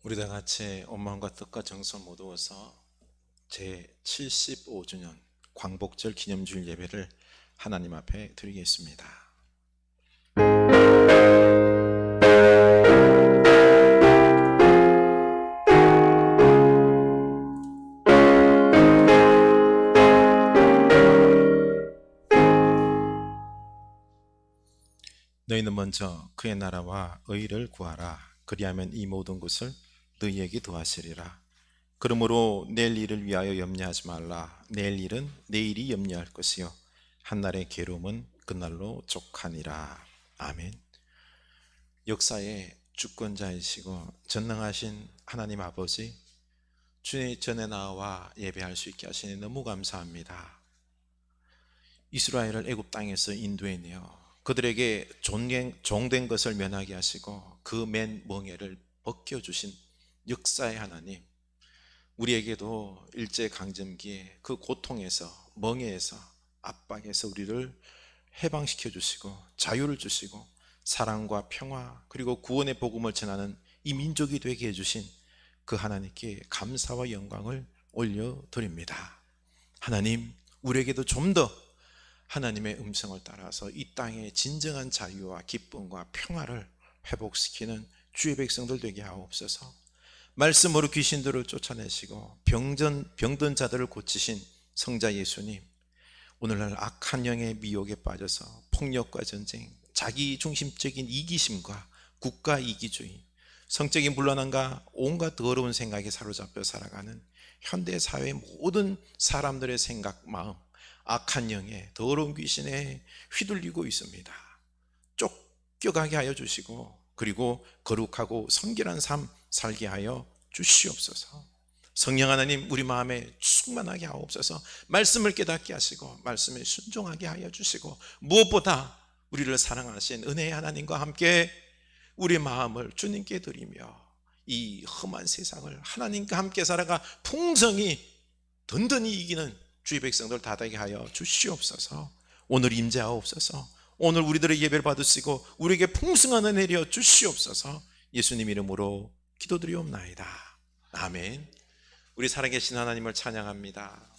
우리 다 같이 온 마음과 뜻과 정성 모두어서 제75주년 광복절 기념주일 예배를 하나님 앞에 드리겠습니다. 너희는 먼저 그의 나라와 의를 구하라. 그리하면 이 모든 것을 너희에게 더하시리라. 그러므로 내일 일을 위하여 염려하지 말라. 내일 일은 내일이 염려할 것이요 한날의 괴로움은 그날로 족하니라. 아멘. 역사의 주권자이시고 전능하신 하나님 아버지, 주의 전에 나와 예배할 수 있게 하시니 너무 감사합니다. 이스라엘을 애굽 땅에서 인도해내어 그들에게 종된 것을 면하게 하시고 그 맨 멍에를 벗겨주신 역사의 하나님, 우리에게도 일제강점기에 그 고통에서, 멍에에서, 압박에서 우리를 해방시켜 주시고 자유를 주시고 사랑과 평화 그리고 구원의 복음을 전하는 이 민족이 되게 해주신 그 하나님께 감사와 영광을 올려드립니다. 하나님, 우리에게도 좀 더 하나님의 음성을 따라서 이 땅의 진정한 자유와 기쁨과 평화를 회복시키는 주의 백성들 되게 하옵소서. 말씀으로 귀신들을 쫓아내시고 병든 자들을 고치신 성자 예수님, 오늘날 악한 영의 미혹에 빠져서 폭력과 전쟁, 자기 중심적인 이기심과 국가 이기주의, 성적인 불안함과 온갖 더러운 생각에 사로잡혀 살아가는 현대사회의 모든 사람들의 생각, 마음, 악한 영에 더러운 귀신에 휘둘리고 있습니다. 쫓겨가게 하여 주시고 그리고 거룩하고 성결한 삶 살게 하여 주시옵소서. 성령 하나님, 우리 마음에 충만하게 하옵소서. 말씀을 깨닫게 하시고 말씀에 순종하게 하여 주시고 무엇보다 우리를 사랑하신 은혜의 하나님과 함께 우리 마음을 주님께 드리며 이 험한 세상을 하나님과 함께 살아가 풍성히 든든히 이기는 주의 백성들 다 되게 하여 주시옵소서. 오늘 임재하옵소서. 오늘 우리들의 예배를 받으시고 우리에게 풍성한 은혜 내려 주시옵소서. 예수님 이름으로 기도드리옵나이다. 아멘. 우리 살아계신 하나님을 찬양합니다.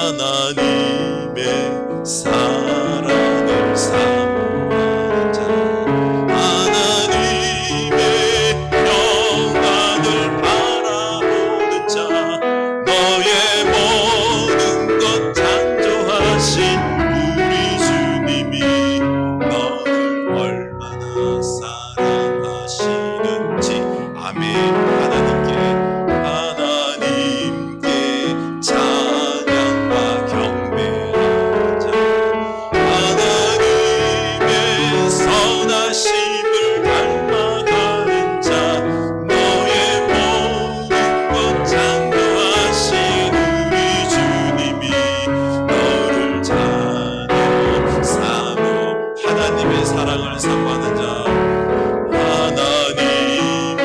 하나님의 사랑을 사모하는 자, 하나님의 평안을 바라보는 자, 너의 모든 것 창조하신 우리 주님이 너를 얼마나 사랑하시는지. 아멘. 하나님께 찬양과 경배하자. 하나님의 선하심을 닮아가는 자, 너의 모든 것 창조하신 우리 주님이 너를 자녀 삼어. 하나님의 사랑을 사모하는 자, 하나님의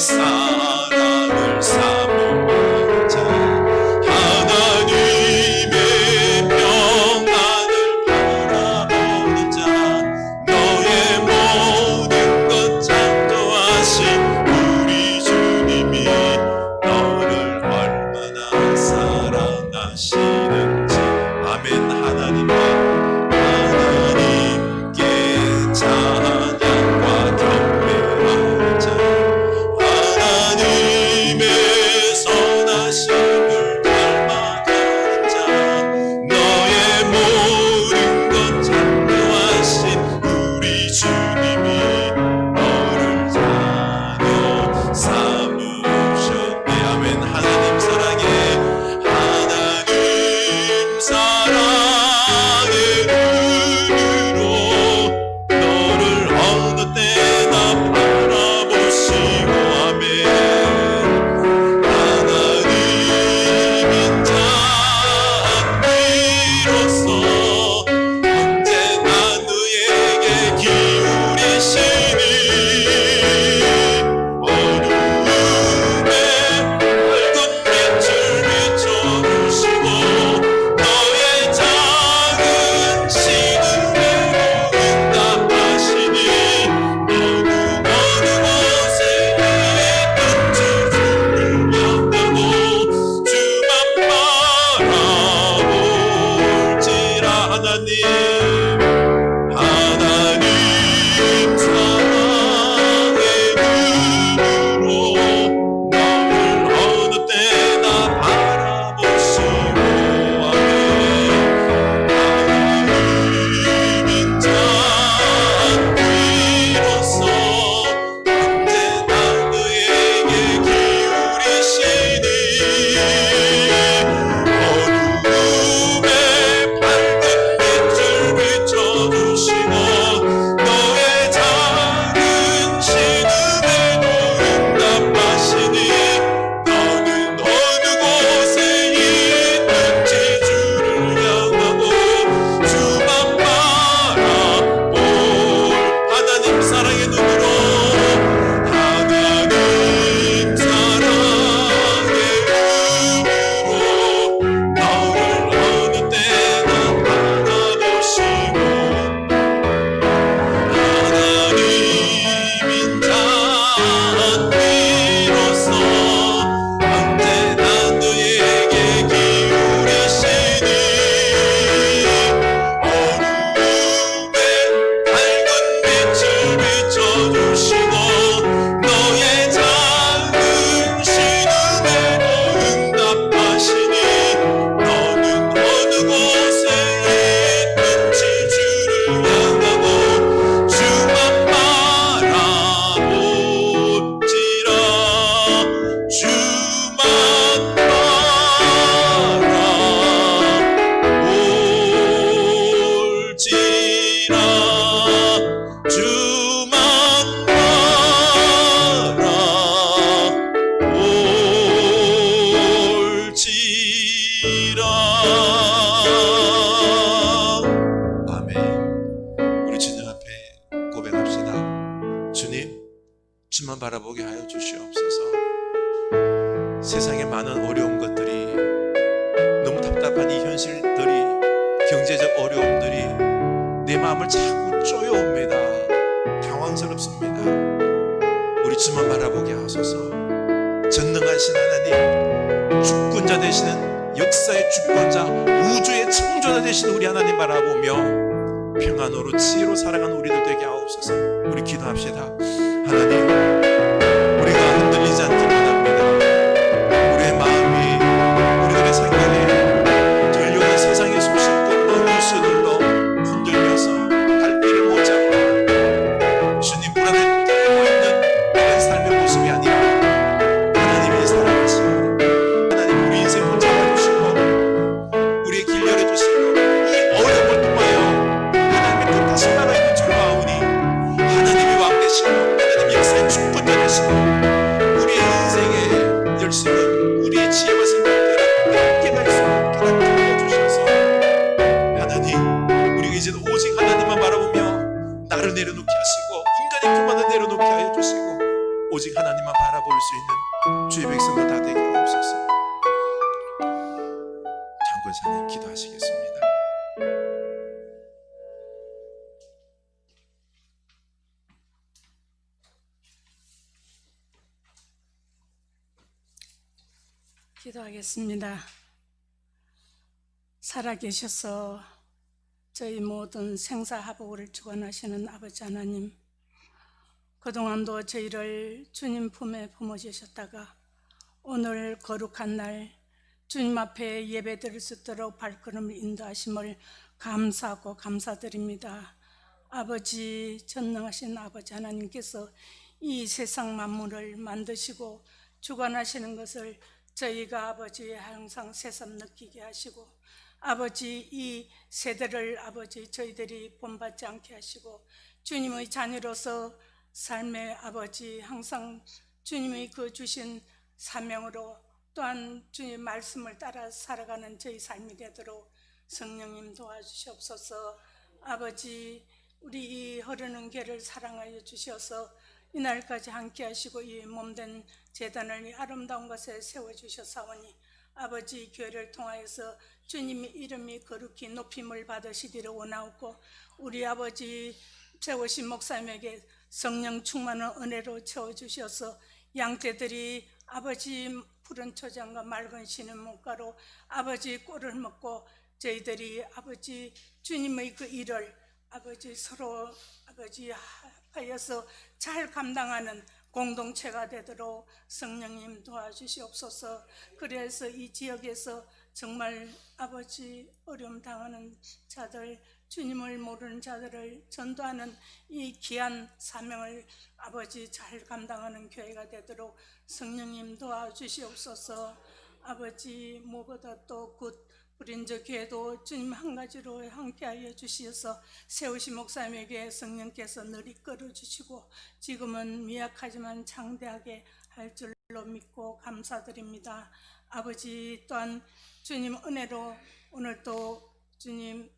사랑을 사모하는 자, 하나님의 평안을 바라보는 자, 너의 모든 것 창조하신 우리 주님이 너를 얼마나 사랑하시는지. 아멘. 하나님께 찬양과 경배하자. 하나님의 선하심을 닮아가는 자, 너의 모든 것 창조하신 우리 주님이 너를 자녀 삼으셨네. 아멘. 하나님 사랑해. 하나님 사랑의 눈으로 너를 어느 때나 바라보시고. 아멘. 하나님인 자비로서 언제나 너에게 기울이시니 어둠에 밝은 빛을 비춰주시고 너의 작은 신음으로 응답하시니 너는 어느 곳에 있든지 주를 영하고 주만 바라볼지라. 하나님 사랑의 눈으로 너를 어느 때나 바라보시고. 아멘. 하나님인 자비로서 언제나 너에게 기울이시니 어둠에 밝은 빛을 비춰주시고 너의 작은 신음에도 응답하시니 너는 어느 곳에 있든지 주를 향하고 주만 바라볼. 하나님 사랑의 눈으로 하나님 사랑의 눈으로 너를 어느 때나 바라보시고 하나님인 자비로서 언제나 너에게 기울이시니 어둠에 밝은 빛을 비춰주시고 너의 작은 신음에도 응답하시니 너는 어느 곳에 있든지 주를 향하고 주만 바라볼지라. 주만 바라볼지라. 주만 바라볼지라. 아멘. 우리 주님 앞에 고백합시다. 주님, 주만 바라보게 하여 주시옵소서. 세상에 많은 어려운 것들이, 너무 답답한 이 현실들이, 경제적 어려움들이 내 마음을 자꾸 쪼여옵니다. 당황스럽습니다. 우리 주만 바라보게 하소서. 전능하신 하나님, 주권자 되시는 역사의 주권자, 우주의 창조자 되신 우리 하나님 바라보며 평안으로 지혜로 살아가는 우리들 되게 하옵소서. 우리 기도합시다. 하나님, 우리가 흔들리지 않길 원합니다. 우리의 마음이, 우리들의 생각이 들려오는 세상의 소식들로, 뉴스들로 흔들려서 갈 길을 못 잡고 주님 불안에 떨고 있는 그런 삶의 모습이 아니라 하나님이 살아계시고 하나님 우리 인생 붙잡아주시고 우리의 길 열어주시고 이 어려움을 통하여 하나님의 뜻하신 나라의 빛으로 나오니 하나님이 왕 되시고 하나님 역사의 주권자 되시고 우리의 인생의 열심은 우리의 지혜와 생각들을 함께 갈 수 있게 깨닫게 해주셔서 하나님, 우리가 이제 오직 하나님만 바라보며 나를 내려놓게 하시고 인간의 교만을 내려놓게 하여 주시고 오직 하나님만 바라볼 수 있는 주의 백성들 다 되게 하옵소서. 장군사님 기도하시겠습니다. 기도하겠습니다. 살아계셔서 저희 모든 생사화복을 주관하시는 아버지 하나님, 그동안도 저희를 주님 품에 품어주셨다가 오늘 거룩한 날 주님 앞에 예배드릴 수 있도록 발걸음을 인도하심을 감사하고 감사드립니다. 아버지, 전능하신 아버지 하나님께서 이 세상 만물을 만드시고 주관하시는 것을 저희가 아버지 항상 새삼 느끼게 하시고 아버지 이 세대를 아버지 저희들이 본받지 않게 하시고 주님의 자녀로서 삶의 아버지 항상 주님의 그 주신 사명으로 또한 주님의 말씀을 따라 살아가는 저희 삶이 되도록 성령님 도와주시옵소서. 아버지, 우리 이 흐르는 길을 사랑하여 주셔서 이날까지 함께 하시고 이 몸된 제단을 이 아름다운 곳에 세워주셨사오니 아버지, 교회를 통하여서 주님의 이름이 거룩히 높임을 받으시기를 원하옵고 우리 아버지 세우신 목사님에게 성령 충만한 은혜로 채워주셔서 양떼들이 아버지 푸른 초장과 맑은 신의 문가로 아버지 꼴을 먹고 저희들이 아버지 주님의 그 일을 아버지 서로 아버지 하여서 잘 감당하는 공동체가 되도록 성령님 도와주시옵소서. 그래서 이 지역에서 정말 아버지 어려움 당하는 자들, 주님을 모르는 자들을 전도하는 이 귀한 사명을 아버지 잘 감당하는 교회가 되도록 성령님 도와주시옵소서. 아버지, 무엇보다 또 브린저 교회도 주님 한 가지로 함께하여 주시어서 세우신 목사님에게 성령께서 늘 이끌어 주시고 지금은 미약하지만 장대하게 할 줄로 믿고 감사드립니다. 아버지, 또한 주님 은혜로 오늘도 주님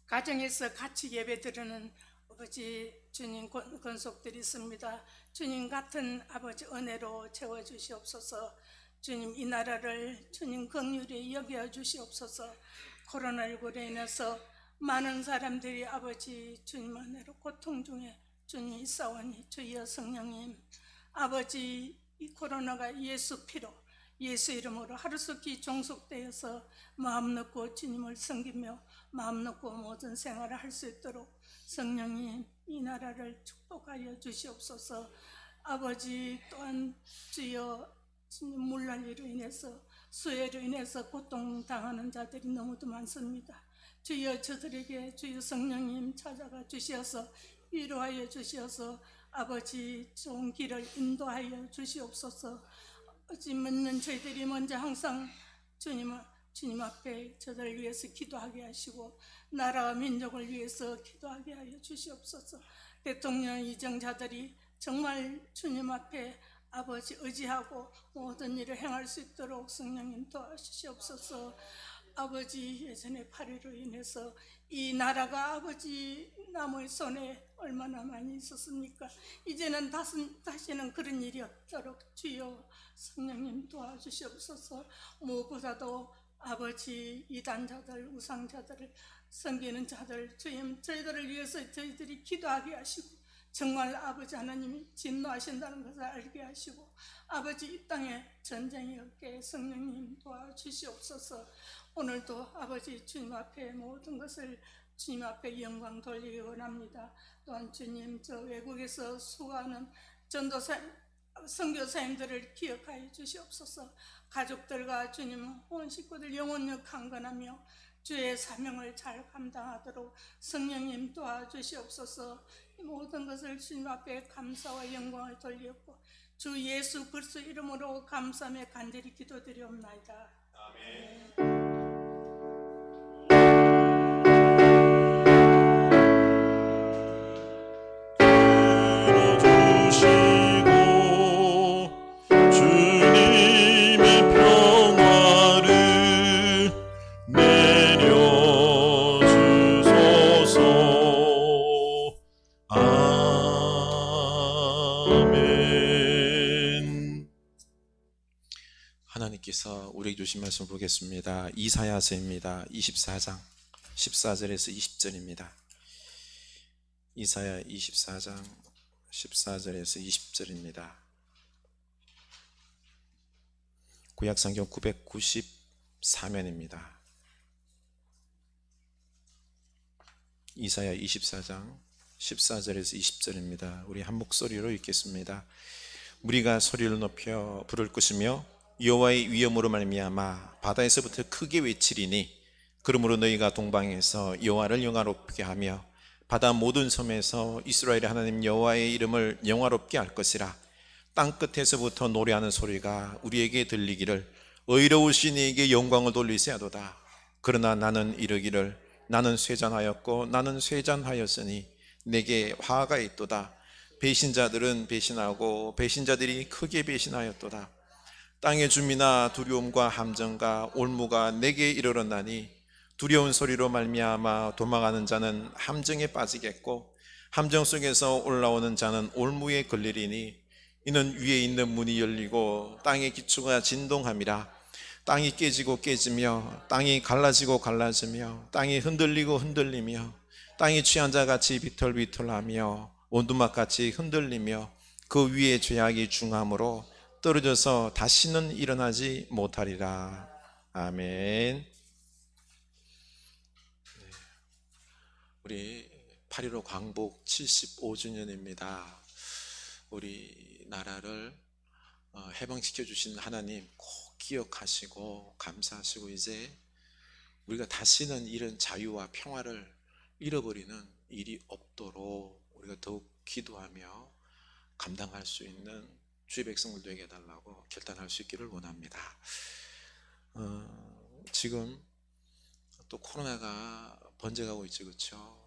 가정에서 같이 예배드리는 아버지 주님 권속들이 있습니다. 주님 같은 아버지 은혜로 채워주시옵소서. 주님, 이 나라를 주님 긍휼히 여겨 주시옵소서. 코로나19로 인해서 많은 사람들이 아버지 주님 은혜로 고통 중에 주님 있사오니 주여 성령님, 아버지 이 코로나가 예수 피로 예수 이름으로 하루속히 종속되어서 마음 놓고 주님을 섬기며 마음 놓고 모든 생활을 할 수 있도록 성령님 이 나라를 축복하여 주시옵소서. 아버지, 또한 주여 주님 물난리로 인해서 수해로 인해서 고통당하는 자들이 너무도 많습니다. 주여 저들에게 주여 성령님 찾아가 주시어서 위로하여 주시어서 아버지 좋은 길을 인도하여 주시옵소서. 아버지, 묻는 저희들이 먼저 항상 주님 앞에 저들을 위해서 기도하게 하시고 나라와 민족을 위해서 기도하게 하여 주시옵소서. 대통령 이정자들이 정말 주님 앞에 아버지 의지하고 모든 일을 행할 수 있도록 성령님 도와주시옵소서. 아버지, 예전에 8.15로 인해서 이 나라가 아버지 남의 손에 얼마나 많이 있었습니까? 이제는 다시는 그런 일이 없도록 주여 성령님 도와주시옵소서. 무엇보다도 아버지 이단자들, 우상자들을 섬기는 자들 주님, 저희들을 위해서 저희들이 기도하게 하시고 정말 아버지 하나님이 진노하신다는 것을 알게 하시고 아버지 이 땅에 전쟁이 없게 성령님 도와주시옵소서. 오늘도 아버지 주님 앞에 모든 것을 주님 앞에 영광 돌리기 원합니다. 또한 주님 저 외국에서 수고하는 전도사 선교사님들을 기억하여 주시옵소서. 가족들과 주님 온 식구들 영혼력 강건하며 주의 사명을 잘 감당하도록 성령님 도와주시옵소서. 이 모든 것을 주님 앞에 감사와 영광을 돌리었고 주 예수 그리스도 이름으로 감사하며 간절히 기도드리옵나이다. 아멘. 주님의 평화를 내려주소서. 아멘. 하나님께서 우리에게 주신 말씀 보겠습니다. 이사야서입니다. 24장 14절에서 20절입니다. 이사야 24장 14절에서 20절입니다. 구약성경 994면입니다. 이사야 24장 14절에서 20절입니다. 우리 한 목소리로 읽겠습니다. 우리가 소리를 높여 불을 끄시며 여호와의 위엄으로 말미암아 바다에서부터 크게 외치리니 그러므로 너희가 동방에서 여호와를 영화롭게 하며 바다 모든 섬에서 이스라엘의 하나님 여호와의 이름을 영화롭게 할 것이라. 땅 끝에서부터 노래하는 소리가 우리에게 들리기를 의로우신 이에게 영광을 돌리세하도다. 그러나 나는 이르기를 나는 쇠잔하였고 나는 쇠잔하였으니 내게 화가 있도다. 배신자들은 배신하고 배신자들이 크게 배신하였도다. 땅의 주민아 두려움과 함정과 올무가 내게 이르렀나니 두려운 소리로 말미암아 도망하는 자는 함정에 빠지겠고 함정 속에서 올라오는 자는 올무에 걸리리니 이는 위에 있는 문이 열리고 땅의 기초가 진동함이라. 땅이 깨지고 깨지며 땅이 갈라지고 갈라지며 땅이 흔들리고 흔들리며 땅이 취한 자같이 비털비털하며 온두막같이 흔들리며 그 위에 죄악이 중함으로 떨어져서 다시는 일어나지 못하리라. 아멘. 우리 8.15 광복 75주년입니다. 우리 나라를 해방시켜 주신 하나님 꼭 기억하시고 감사하시고 이제 우리가 다시는 이런 자유와 평화를 잃어버리는 일이 없도록 우리가 더욱 기도하며 감당할 수 있는 주의 백성들 되게 해달라고 결단할 수 있기를 원합니다. 지금 또 코로나가 번져가고 있죠, 그렇죠?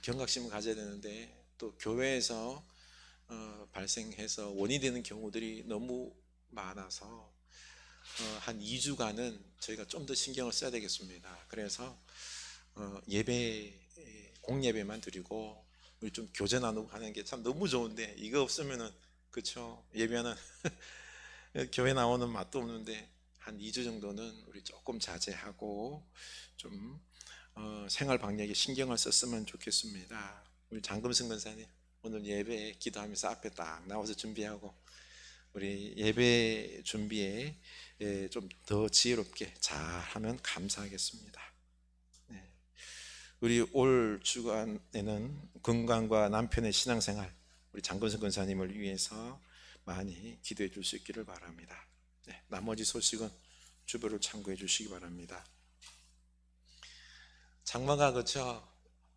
경각심을 가져야 되는데 또 교회에서 발생해서 원인이 되는 경우들이 너무 많아서 한 2주간은 저희가 좀 더 신경을 써야 되겠습니다. 그래서 예배, 공예배만 드리고 우리 좀 교제 나누고 하는 게 참 너무 좋은데 이거 없으면은 그렇죠? 예배는 교회 나오는 맛도 없는데 한 2주 정도는 우리 조금 자제하고 좀 생활 방역에 신경을 썼으면 좋겠습니다. 우리 장금승 권사님 오늘 예배 기도하면서 앞에 딱 나와서 준비하고 우리 예배 준비에 좀 더 지혜롭게 잘하면 감사하겠습니다. 네. 우리 올 주간에는 건강과 남편의 신앙생활 우리 장건승 권사님을 위해서 많이 기도해 줄 수 있기를 바랍니다. 네. 나머지 소식은 주보를 참고해 주시기 바랍니다. 장마가 그렇죠?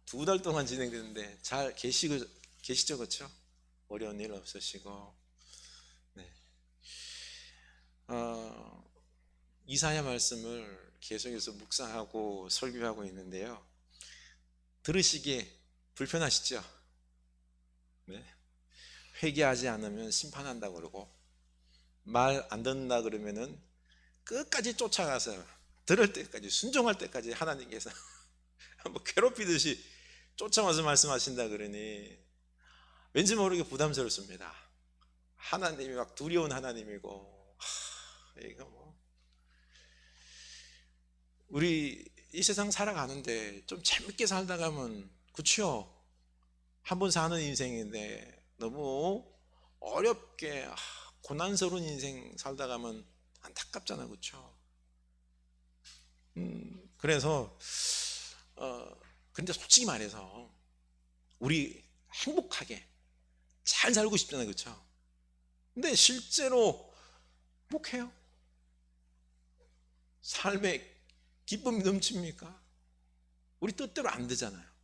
2달 동안 진행되는데 잘 계시죠, 그렇죠? 어려운 일 없으시고. 네. 이사야 말씀을 계속해서 묵상하고 설교하고 있는데요. 들으시기에 불편하시죠? 네. 회개하지 않으면 심판한다 그러고 말 안 듣는다 그러면은 끝까지 쫓아가서 들을 때까지 순종할 때까지 하나님께서 뭐 괴롭히듯이 쫓아와서 말씀하신다 그러니 왠지 모르게 부담스럽습니다. 하나님이 막 두려운 하나님이고 이거 뭐 우리 이 세상 살아가는데 좀 재밌게 살다 가면 그쵸? 한 번 사는 인생인데 너무 어렵게 고난스러운 인생 살다 가면 안타깝잖아, 그렇죠? 그래서 근데 솔직히 말해서 우리 행복하게 잘 살고 싶잖아요, 그렇죠? 근데 실제로 행복해요? 삶에 기쁨이 넘칩니까? 우리 뜻대로 안 되잖아요.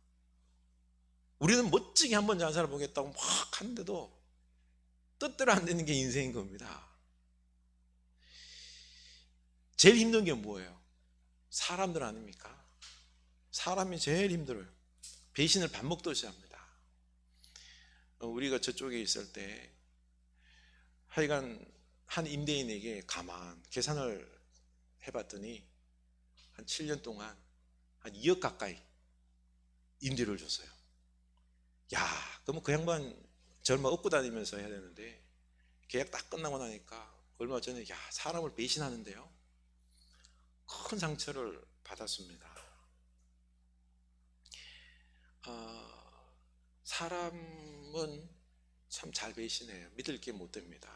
우리는 멋지게 한번 잘 살아보겠다고 막 하는데도 뜻대로 안 되는 게 인생인 겁니다. 제일 힘든 게 뭐예요? 사람들 아닙니까? 사람이 제일 힘들어요. 배신을 밥 먹듯이 합니다. 우리가 저쪽에 있을 때 하여간 한 임대인에게 가만 계산을 해봤더니 한 7년 동안 한 2억 가까이 임대료를 줬어요. 야, 그러면 그 양반 저를 막 업고 다니면서 해야 되는데 계약 딱 끝나고 나니까 얼마 전에 야, 사람을 배신하는데요, 큰 상처를 받았습니다. 사람은 참 잘 배신해요. 믿을 게 못 됩니다.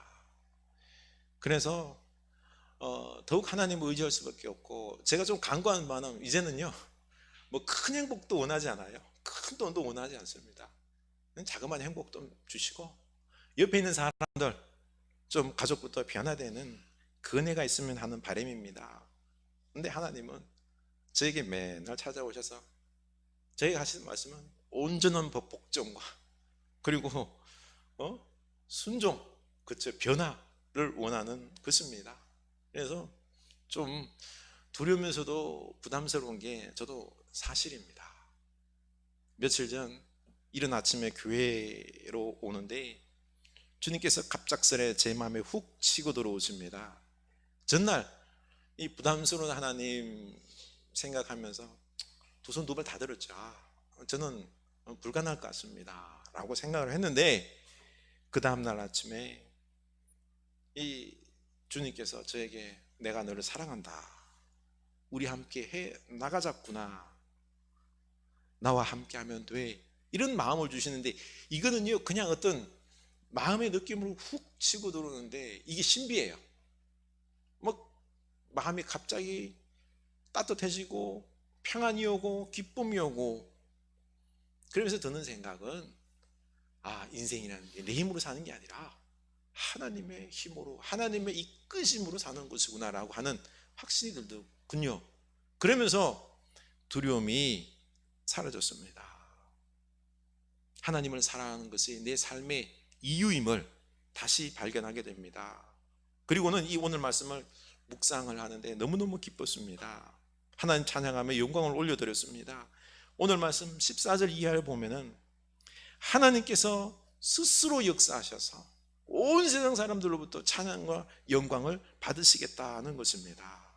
그래서 더욱 하나님을 의지할 수밖에 없고, 제가 좀 간과한 바는 이제는요, 뭐 큰 행복도 원하지 않아요. 큰 돈도 원하지 않습니다. 자그마한 행복 좀 주시고 옆에 있는 사람들 좀 가족부터 변화되는 그 은혜가 있으면 하는 바람입니다. 근데 하나님은 저에게 맨날 찾아오셔서 저희가 하시는 말씀은 온전한 복종과 그리고 순종, 그쵸, 변화를 원하는 것입니다. 그래서 좀 두려우면서도 부담스러운 게 저도 사실입니다. 며칠 전 이른 아침에 교회로 오는데 주님께서 갑작스레 제 마음에 훅 치고 들어오십니다. 전날 이 부담스러운 하나님 생각하면서 두 손 두 발 다 들었죠. 저는 불가능할 것 같습니다 라고 생각을 했는데, 그 다음날 아침에 이 주님께서 저에게 내가 너를 사랑한다, 우리 함께 해 나가자꾸나, 나와 함께 하면 돼, 이런 마음을 주시는데, 이거는요 그냥 어떤 마음의 느낌으로 훅 치고 들어오는데 이게 신비해요. 뭐 마음이 갑자기 따뜻해지고 평안이 오고 기쁨이 오고, 그러면서 드는 생각은 인생이라는 게 내 힘으로 사는 게 아니라 하나님의 힘으로, 하나님의 이끄심으로 사는 것이구나 라고 하는 확신이 들더군요. 그러면서 두려움이 사라졌습니다. 하나님을 사랑하는 것이 내 삶의 이유임을 다시 발견하게 됩니다. 그리고는 이 오늘 말씀을 묵상을 하는데 너무너무 기뻤습니다. 하나님 찬양하며 영광을 올려드렸습니다. 오늘 말씀 14절 이하를 보면은 하나님께서 스스로 역사하셔서 온 세상 사람들로부터 찬양과 영광을 받으시겠다는 것입니다.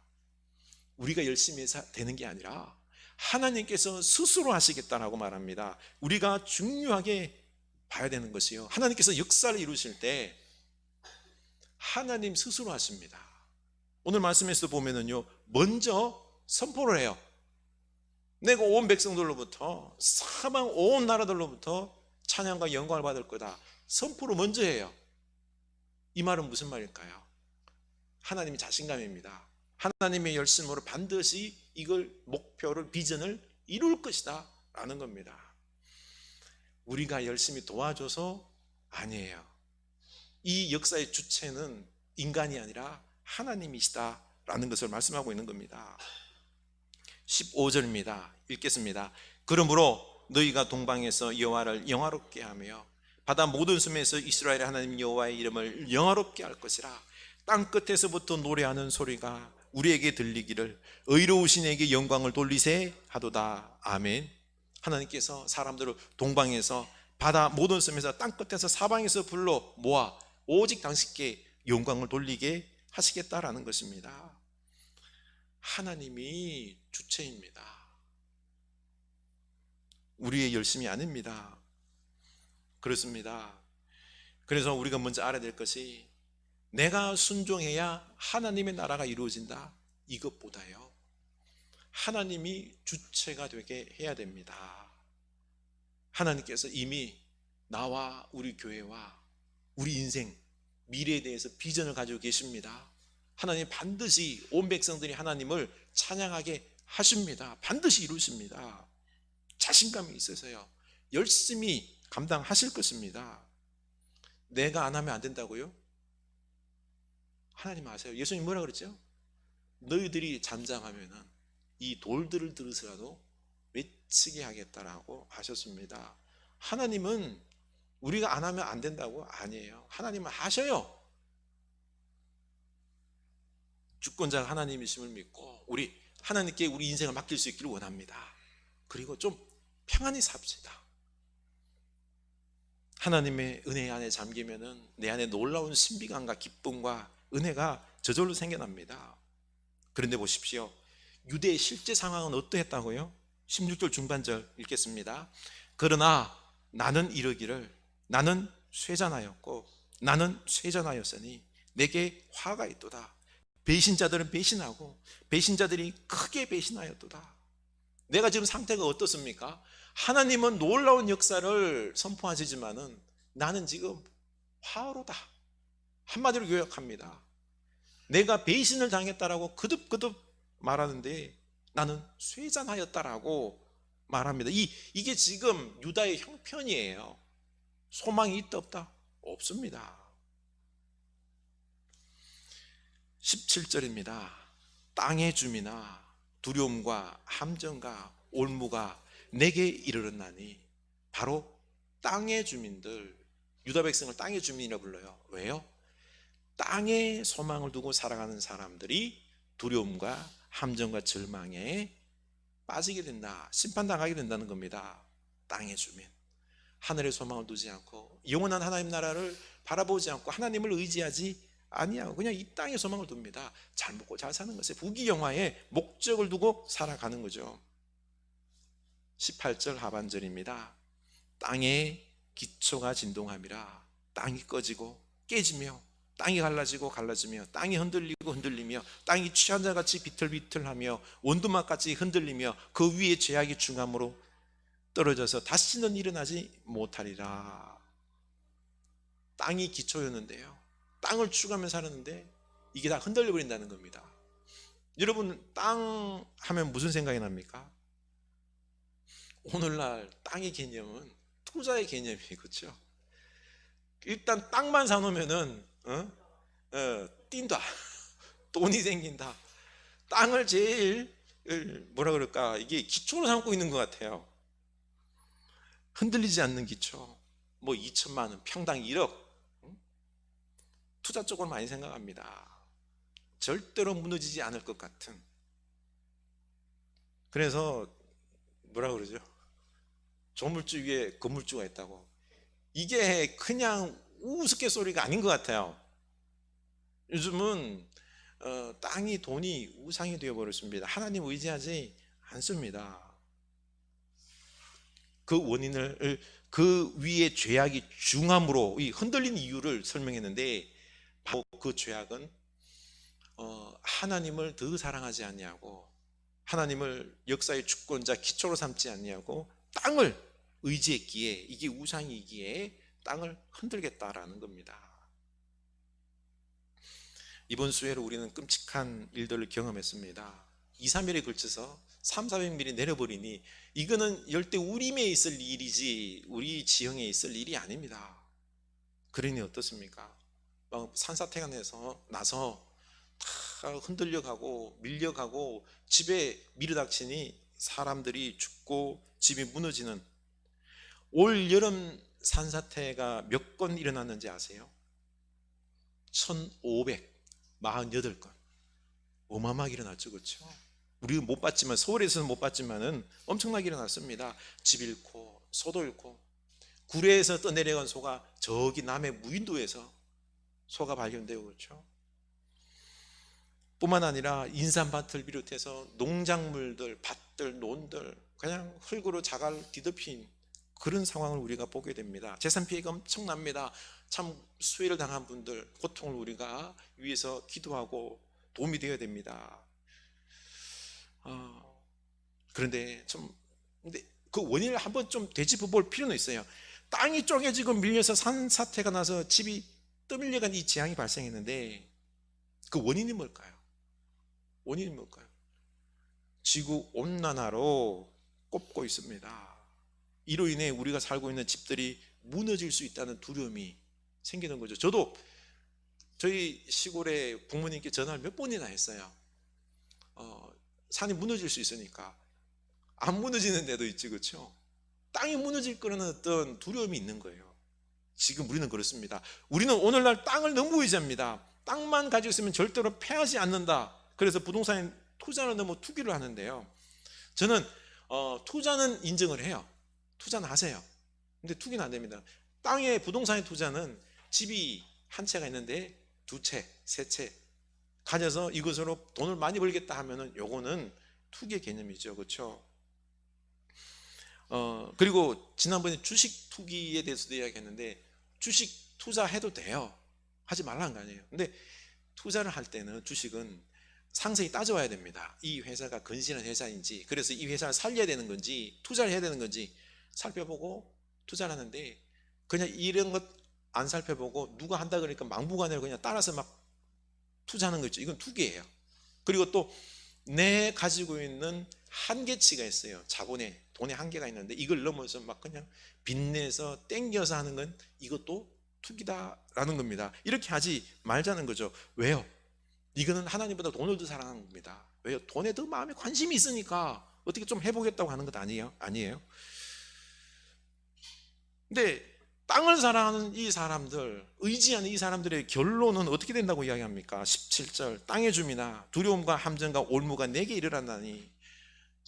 우리가 열심히 해서 되는 게 아니라 하나님께서 스스로 하시겠다라고 말합니다. 우리가 중요하게 봐야 되는 것이요, 하나님께서 역사를 이루실 때 하나님 스스로 하십니다. 오늘 말씀에서 보면은요, 먼저 선포를 해요. 내가 온 백성들로부터, 사방 온 나라들로부터 찬양과 영광을 받을 거다, 선포를 먼저 해요. 이 말은 무슨 말일까요? 하나님의 자신감입니다. 하나님의 열심으로 반드시 이걸 목표를, 비전을 이룰 것이다 라는 겁니다. 우리가 열심히 도와줘서 아니에요. 이 역사의 주체는 인간이 아니라 하나님이시다 라는 것을 말씀하고 있는 겁니다. 15절입니다. 읽겠습니다. 그러므로 너희가 동방에서 여호와를 영화롭게 하며 바다 모든 섬에서 이스라엘의 하나님 여호와의 이름을 영화롭게 할 것이라. 땅 끝에서부터 노래하는 소리가 우리에게 들리기를 의로우신 에게 영광을 돌리세 하도다. 아멘. 하나님께서 사람들을 동방에서 바다 모든 섬에서 땅 끝에서 사방에서 불러 모아 오직 당신께 영광을 돌리게 하시겠다라는 것입니다. 하나님이 주체입니다. 우리의 열심이 아닙니다. 그렇습니다. 그래서 우리가 먼저 알아야 될 것이, 내가 순종해야 하나님의 나라가 이루어진다, 이것보다요 하나님이 주체가 되게 해야 됩니다. 하나님께서 이미 나와 우리 교회와 우리 인생 미래에 대해서 비전을 가지고 계십니다. 하나님 반드시 온 백성들이 하나님을 찬양하게 하십니다. 반드시 이루십니다. 자신감이 있어서요, 열심히 감당하실 것입니다. 내가 안 하면 안 된다고요? 하나님 아세요? 예수님 뭐라 그랬죠? 너희들이 잠잠하면은 이 돌들을 들으서라도 외치게 하겠다라고 하셨습니다. 하나님은 우리가 안 하면 안 된다고? 아니에요. 하나님은 하셔요. 주권자가 하나님이심을 믿고 우리 하나님께 우리 인생을 맡길 수 있기를 원합니다. 그리고 좀 평안히 삽시다. 하나님의 은혜 안에 잠기면은 내 안에 놀라운 신비감과 기쁨과 은혜가 저절로 생겨납니다. 그런데 보십시오, 유대의 실제 상황은 어떠했다고요? 16절 중반절 읽겠습니다. 그러나 나는 이르기를 나는 쇠잔하였고 나는 쇠잔하였으니 내게 화가 있도다. 배신자들은 배신하고 배신자들이 크게 배신하였도다. 내가 지금 상태가 어떻습니까? 하나님은 놀라운 역사를 선포하시지만은 나는 지금 화로다. 한마디로 요약합니다. 내가 배신을 당했다라고 그득그득 말하는데 나는 쇠잔하였다라고 말합니다. 이게 지금 유다의 형편이에요. 소망이 있다 없다? 없습니다. 17절입니다. 땅의 주민아 두려움과 함정과 올무가 내게 이르렀나니. 바로 땅의 주민들, 유다 백성을 땅의 주민이라 불러요. 왜요? 땅에 소망을 두고 살아가는 사람들이 두려움과 함정과 절망에 빠지게 된다, 심판당하게 된다는 겁니다. 땅의 주민, 하늘에 소망을 두지 않고 영원한 하나님 나라를 바라보지 않고 하나님을 의지하지 아니하고 그냥 이 땅에 소망을 둡니다. 잘 먹고 잘 사는 것에 부귀영화에 목적을 두고 살아가는 거죠. 18절 하반절입니다. 땅의 기초가 진동함이라. 땅이 꺼지고 깨지며 땅이 갈라지며 땅이 흔들리고 흔들리며 땅이 취한 자같이 비틀비틀하며 원두막같이 흔들리며 그 위에 죄악이 중함으로 떨어져서 다시는 일어나지 못하리라. 땅이 기초였는데요, 땅을 추구하며 살았는데 이게 다 흔들려 버린다는 겁니다. 여러분, 땅 하면 무슨 생각이 납니까? 오늘날 땅의 개념은 투자의 개념이, 그렇죠? 일단 땅만 사놓으면은 뛴다, 돈이 생긴다. 땅을 제일 뭐라 그럴까, 이게 기초로 삼고 있는 것 같아요. 흔들리지 않는 기초, 뭐 2천만 원, 평당 1억, 투자 쪽으로 많이 생각합니다. 절대로 무너지지 않을 것 같은. 그래서 뭐라 그러죠? 조물주 위에 건물주가 있다고. 이게 그냥 우스갯소리가 아닌 것 같아요. 요즘은 땅이, 돈이 우상이 되어버렸습니다. 하나님 의지하지 않습니다. 그 원인을, 그 위에 죄악이 중함으로 이 흔들린 이유를 설명했는데, 바로 그 죄악은 하나님을 더 사랑하지 않냐고, 하나님을 역사의 주권자 기초로 삼지 않냐고 땅을 의지했기에, 이게 우상이기에 땅을 흔들겠다라는 겁니다. 이번 수해로 우리는 끔찍한 일들을 경험했습니다. 2, 3일에 걸쳐서 3, 400mm 내려버리니 이거는 열대 우림에 있을 일이지 우리 지형에 있을 일이 아닙니다. 그러니 어떻습니까? 막 산사태가 나서 다 흔들려가고 밀려가고 집에 밀어닥치니 사람들이 죽고 집이 무너지는, 올 여름 산사태가 몇 건 일어났는지 아세요? 1548건. 어마어마하게 일어났죠, 그렇죠? 우리가 못 봤지만, 서울에서는 못 봤지만은 엄청나게 일어났습니다. 집 잃고 소도 잃고, 구례에서 떠내려간 소가 저기 남해 무인도에서 소가 발견되고, 그렇죠? 뿐만 아니라 인삼밭을 비롯해서 농작물들, 밭들, 논들 그냥 흙으로 자갈 뒤덮인 그런 상황을 우리가 보게 됩니다. 재산 피해가 엄청납니다. 참 수해를 당한 분들 고통을 우리가 위해서 기도하고 도움이 되어야 됩니다. 그런데 그 원인을 한번 좀 되짚어 볼 필요는 있어요. 땅이 쪼개지고 밀려서 산사태가 나서 집이 떠밀려간 이 재앙이 발생했는데 그 원인이 뭘까요? 원인이 뭘까요? 지구 온난화로 꼽고 있습니다. 이로 인해 우리가 살고 있는 집들이 무너질 수 있다는 두려움이 생기는 거죠. 저도 저희 시골에 부모님께 전화를 몇 번이나 했어요. 산이 무너질 수 있으니까. 안 무너지는 데도 있지, 그렇죠? 땅이 무너질 거라는 어떤 두려움이 있는 거예요. 지금 우리는 그렇습니다. 우리는 오늘날 땅을 너무 의지합니다. 땅만 가지고 있으면 절대로 패하지 않는다. 그래서 부동산에 투자를 너무 투기를 하는데요. 저는 투자는 인정을 해요. 투자는 하세요. 근데 투기는 안 됩니다. 땅에 부동산에 투자는 집이 한 채가 있는데 두 채, 세 채 가져서 이것으로 돈을 많이 벌겠다 하면은 요거는 투기의 개념이죠. 그렇죠? 그리고 지난번에 주식 투기에 대해서도 이야기했는데 주식 투자해도 돼요. 하지 말라는 거 아니에요. 근데 투자를 할 때는 주식은 상세히 따져봐야 됩니다. 이 회사가 건실한 회사인지, 그래서 이 회사를 살려야 되는 건지, 투자를 해야 되는 건지 살펴보고 투자를 하는데 그냥 이런 것 안 살펴보고 누가 한다 그러니까 막무가내로 그냥 따라서 막 투자하는 거 있죠. 이건 투기예요. 그리고 또 내 가지고 있는 한계치가 있어요. 자본에, 돈의 한계가 있는데 이걸 넘어서 막 그냥 빚내서 땡겨서 하는 건 이것도 투기다라는 겁니다. 이렇게 하지 말자는 거죠. 왜요? 이거는 하나님보다 돈을 더 사랑하는 겁니다. 왜요? 돈에 더 마음에 관심이 있으니까 어떻게 좀 해보겠다고 하는 것 아니에요? 근데 땅을 사랑하는 이 사람들, 의지하는 이 사람들의 결론은 어떻게 된다고 이야기합니까? 17절, 땅의 주민아 두려움과 함정과 올무가 내게 이르렀나니.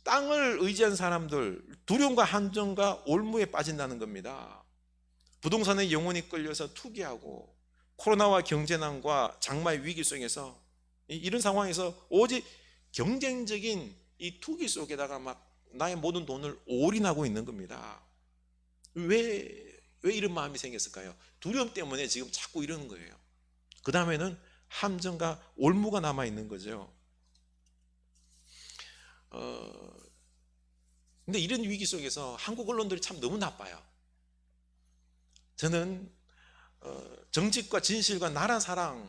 땅을 의지한 사람들 두려움과 함정과 올무에 빠진다는 겁니다. 부동산에 영혼이 끌려서 투기하고 코로나와 경제난과 장마의 위기 속에서 이런 상황에서 오직 경쟁적인 이 투기 속에다가 막 나의 모든 돈을 올인하고 있는 겁니다. 왜 이런 마음이 생겼을까요? 두려움 때문에 지금 자꾸 이러는 거예요. 그 다음에는 함정과 올무가 남아있는 거죠. 근데 이런 위기 속에서 한국 언론들이 참 너무 나빠요. 저는 정직과 진실과 나라 사랑을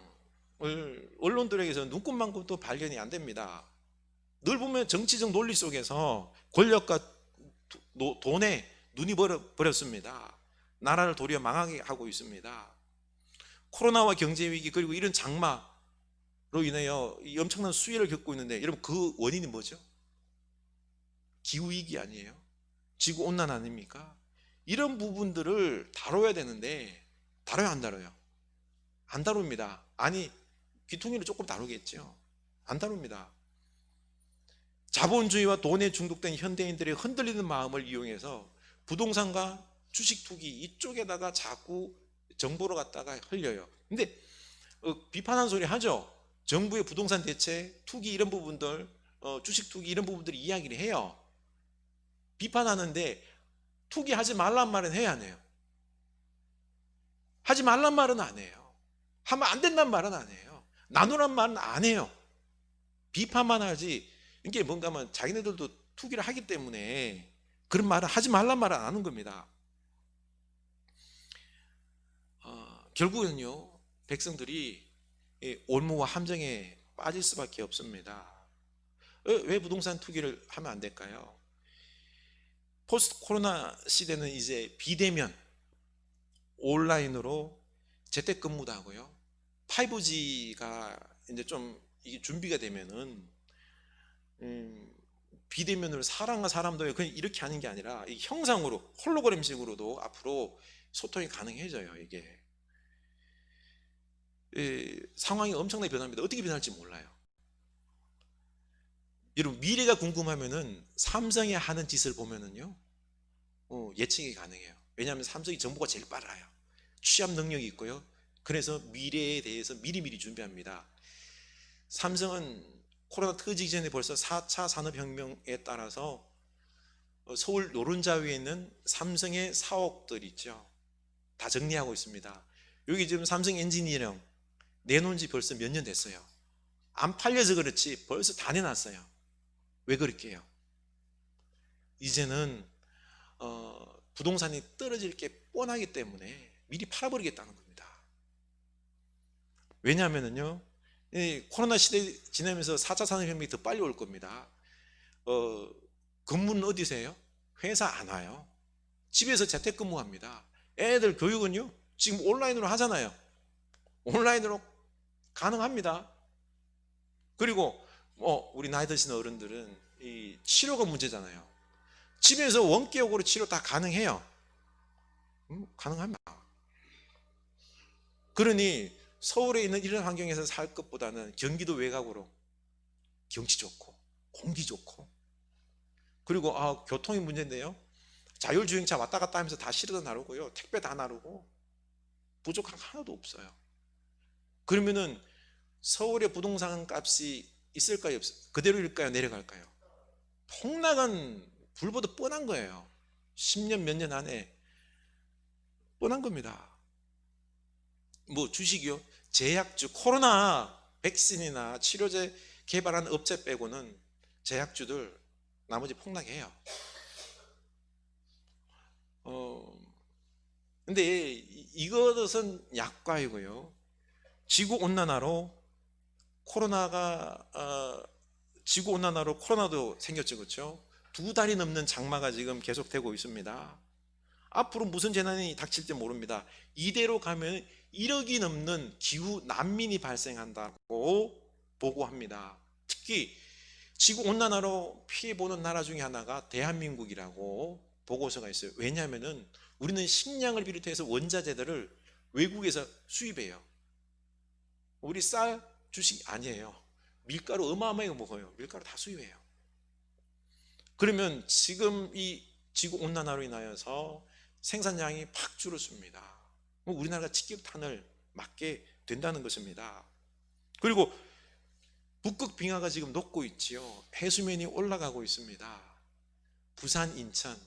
언론들에게서 눈꽃만큼도 발견이 안 됩니다. 늘 보면 정치적 논리 속에서 권력과 돈에 눈이 버렸습니다. 나라를 도리어 망하게 하고 있습니다. 코로나와 경제위기 그리고 이런 장마로 인하여 이 엄청난 수해를 겪고 있는데 여러분 그 원인이 뭐죠? 기후위기 아니에요? 지구온난화 아닙니까? 이런 부분들을 다뤄야 되는데 다뤄요 안 다뤄요? 안 다룹니다. 아니 귀퉁이를 조금 다루겠죠. 안 다룹니다. 자본주의와 돈에 중독된 현대인들의 흔들리는 마음을 이용해서 부동산과 주식 투기 이쪽에다가 자꾸 정보를 갖다가 흘려요. 근데 비판하는 소리 하죠. 정부의 부동산 대책, 투기 이런 부분들, 주식 투기 이런 부분들이 이야기를 해요. 비판하는데 투기하지 말란 말은 해야 안 해요? 하지 말란 말은 안 해요. 하면 안 된다는 말은 안 해요. 나누란 말은 안 해요. 비판만 하지. 이게 뭔가 하면 자기네들도 투기를 하기 때문에 그런 말을 하지 말란 말은 안 하는 겁니다. 결국은요 백성들이 올무와 함정에 빠질 수밖에 없습니다. 왜 부동산 투기를 하면 안 될까요? 포스트 코로나 시대는 이제 비대면 온라인으로 재택근무도 하고요 5G가 이제 좀 이게 준비가 되면은 비대면으로 사람과 사람도 그냥 이렇게 하는 게 아니라 이 형상으로 홀로그램식으로도 앞으로 소통이 가능해져요. 이게 상황이 엄청나게 변합니다. 어떻게 변할지 몰라요. 여러분 미래가 궁금하면은 삼성이 하는 짓을 보면은요 예측이 가능해요. 왜냐하면 삼성이 정보가 제일 빨라요. 취합 능력이 있고요. 그래서 미래에 대해서 미리미리 준비합니다. 삼성은 코로나 터지기 전에 벌써 4차 산업혁명에 따라서 서울 노른자 위에 있는 삼성의 사옥들 있죠. 다 정리하고 있습니다. 여기 지금 삼성 엔지니어링 내놓은 지 벌써 몇 년 됐어요. 안 팔려서 그렇지 벌써 다 내놨어요. 왜 그렇게 해요? 이제는 부동산이 떨어질 게 뻔하기 때문에 미리 팔아버리겠다는 겁니다. 왜냐하면요, 이 코로나 시대 지나면서 4차 산업혁명이 더 빨리 올 겁니다. 근무는 어디세요? 회사 안 와요. 집에서 재택근무합니다. 애들 교육은요, 지금 온라인으로 하잖아요. 온라인으로 가능합니다. 그리고 우리 나이 드신 어른들은 이 치료가 문제잖아요. 집에서 원격으로 치료 다 가능해요. 가능합니다. 그러니 서울에 있는 이런 환경에서 살 것보다는 경기도 외곽으로, 경치 좋고 공기 좋고, 그리고 교통이 문제인데요, 자율주행차 왔다 갔다 하면서 다 실어다 나르고요, 택배 다 나르고, 부족한 거 하나도 없어요. 그러면은 서울의 부동산 값이 있을까요? 그대로일까요? 내려갈까요? 폭락은 불보듯 뻔한 거예요. 10년 몇 년 안에 뻔한 겁니다. 뭐 주식이요? 제약주, 코로나 백신이나 치료제 개발한 업체 빼고는 제약주들 나머지 폭락해요. 근데 이것은 약과이고요, 지구온난화로 코로나도 생겼죠. 그렇죠? 2달이 넘는 장마가 지금 계속되고 있습니다. 앞으로 무슨 재난이 닥칠지 모릅니다. 이대로 가면 1억이 넘는 기후 난민이 발생한다고 보고합니다. 특히 지구온난화로 피해보는 나라 중에 하나가 대한민국이라고 보고서가 있어요. 왜냐하면 우리는 식량을 비롯해서 원자재들을 외국에서 수입해요. 우리 쌀, 주식 아니에요. 밀가루 어마어마하게 먹어요. 밀가루 다 수입해요. 그러면 지금 이 지구온난화로 인하여서 생산량이 팍 줄었습니다. 우리나라가 직격탄을 맞게 된다는 것입니다. 그리고 북극 빙하가 지금 녹고 있지요. 해수면이 올라가고 있습니다. 부산, 인천,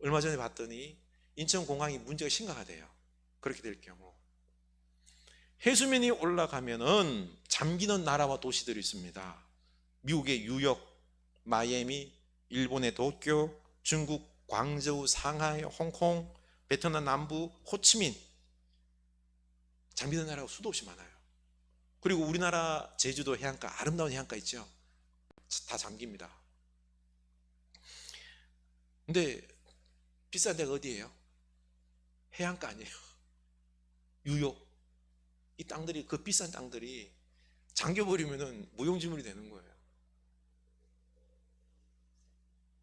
얼마 전에 봤더니 인천공항이 문제가 심각하대요. 그렇게 될 경우 해수면이 올라가면은 잠기는 나라와 도시들이 있습니다. 미국의 뉴욕, 마이애미, 일본의 도쿄, 중국 광저우, 상하이, 홍콩, 베트남 남부 호치민, 잠기는 나라가 수도 없이 많아요. 그리고 우리나라 제주도 해안가, 아름다운 해안가 있죠. 다 잠깁니다. 근데 비싼 데가 어디예요? 해안가 아니에요. 뉴욕. 이 땅들이, 그 비싼 땅들이 잠겨버리면 무용지물이 되는 거예요.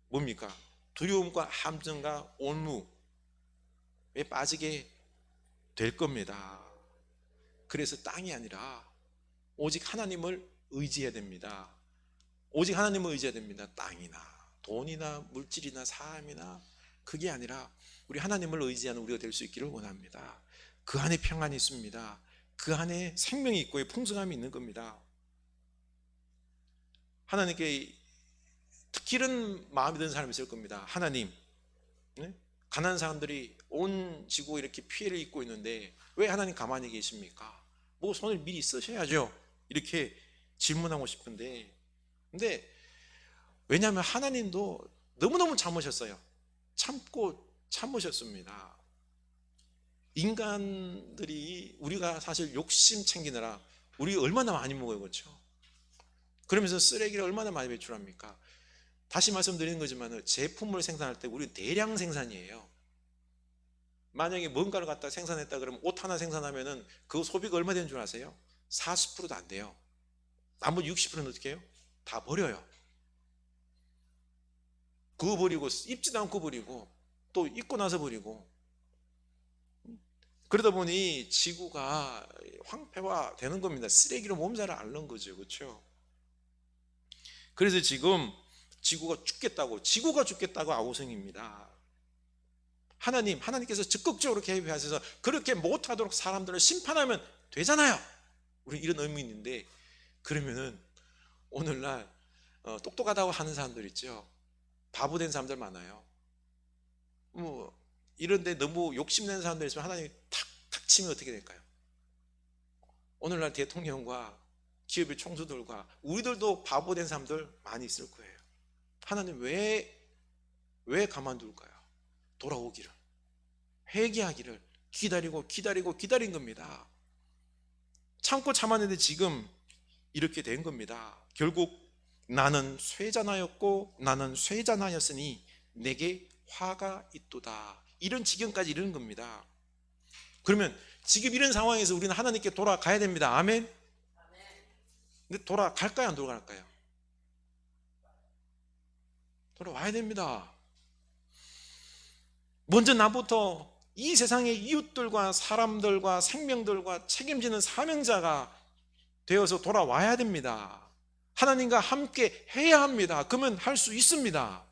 뭡니까? 두려움과 함정과 온무에 빠지게 될 겁니다. 그래서 땅이 아니라 오직 하나님을 의지해야 됩니다. 오직 하나님을 의지해야 됩니다. 땅이나 돈이나 물질이나 삶이나, 그게 아니라 우리 하나님을 의지하는 우리가 될 수 있기를 원합니다. 그 안에 평안이 있습니다. 그 안에 생명이 있고 풍성함이 있는 겁니다. 하나님께 특히 이런 마음이 드는 사람이 있을 겁니다. 하나님, 가난한 사람들이 온 지구에 이렇게 피해를 입고 있는데 왜 하나님 가만히 계십니까? 뭐 손을 미리 쓰셔야죠. 이렇게 질문하고 싶은데, 근데 왜냐하면 하나님도 너무너무 참으셨어요. 참으셨습니다. 인간들이, 우리가 사실 욕심 챙기느라 우리 얼마나 많이 먹어요. 그렇죠? 그러면서 쓰레기를 얼마나 많이 배출합니까? 다시 말씀드리는 거지만 제품을 생산할 때 우리는 대량 생산이에요. 만약에 뭔가를 갖다 생산했다 그러면 옷 하나 생산하면은 그 소비가 얼마 되는 줄 아세요? 40%도 안 돼요. 나머지 60%는 어떻게 해요? 다 버려요. 그거 버리고, 입지도 않고 버리고, 또 입고 나서 버리고. 그러다 보니 지구가 황폐화 되는 겁니다. 쓰레기로 몸살을 앓는 거죠. 그렇죠? 그래서 지금 지구가 죽겠다고 아우성입니다. 하나님께서 적극적으로 개입하셔서 그렇게 못하도록 사람들을 심판하면 되잖아요. 우리 이런 의문이 있는데, 그러면은 오늘날 똑똑하다고 하는 사람들 있죠. 바보된 사람들 많아요. 뭐 이런데 너무 욕심내는 사람들 있으면 하나님이 탁 치면 어떻게 될까요? 오늘날 대통령과 기업의 총수들과 우리들도 바보된 사람들 많이 있을 거예요. 하나님 왜 가만둘까요? 돌아오기를, 회개하기를 기다린 겁니다. 참고 참았는데 지금 이렇게 된 겁니다. 결국 나는 쇠잔하였고 나는 쇠잔하였으니 내게 화가 있도다, 이런 지경까지 이르는 겁니다. 그러면 지금 이런 상황에서 우리는 하나님께 돌아가야 됩니다. 아멘. 근데 돌아갈까요, 안 돌아갈까요? 돌아와야 됩니다. 먼저 나부터 이 세상의 이웃들과 사람들과 생명들과 책임지는 사명자가 되어서 돌아와야 됩니다. 하나님과 함께 해야 합니다. 그러면 할 수 있습니다.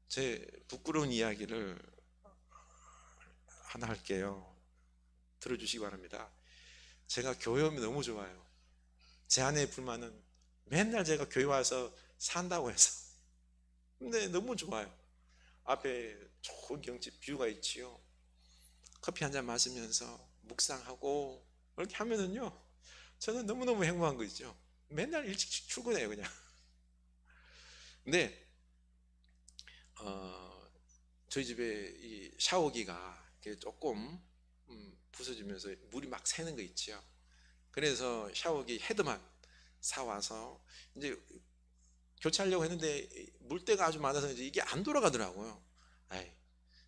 제 부끄러운 이야기를 하나 할게요. 들어주시기 바랍니다. 제가 교회 오면 너무 좋아요. 제 아내의 불만은 맨날 제가 교회 와서 산다고 해서. 근데 너무 좋아요. 앞에 좋은 경치 뷰가 있지요. 커피 한 잔 마시면서 묵상하고 이렇게 하면은요, 저는 너무너무 행복한 거 있죠. 맨날 일찍 출근해요, 그냥. 근데 저희 집에 이 샤워기가 조금 부서지면서 물이 막 새는 거 있죠. 그래서 샤워기 헤드만 사와서 이제 교체하려고 했는데 물때가 아주 많아서 이제 이게 안 돌아가더라고요.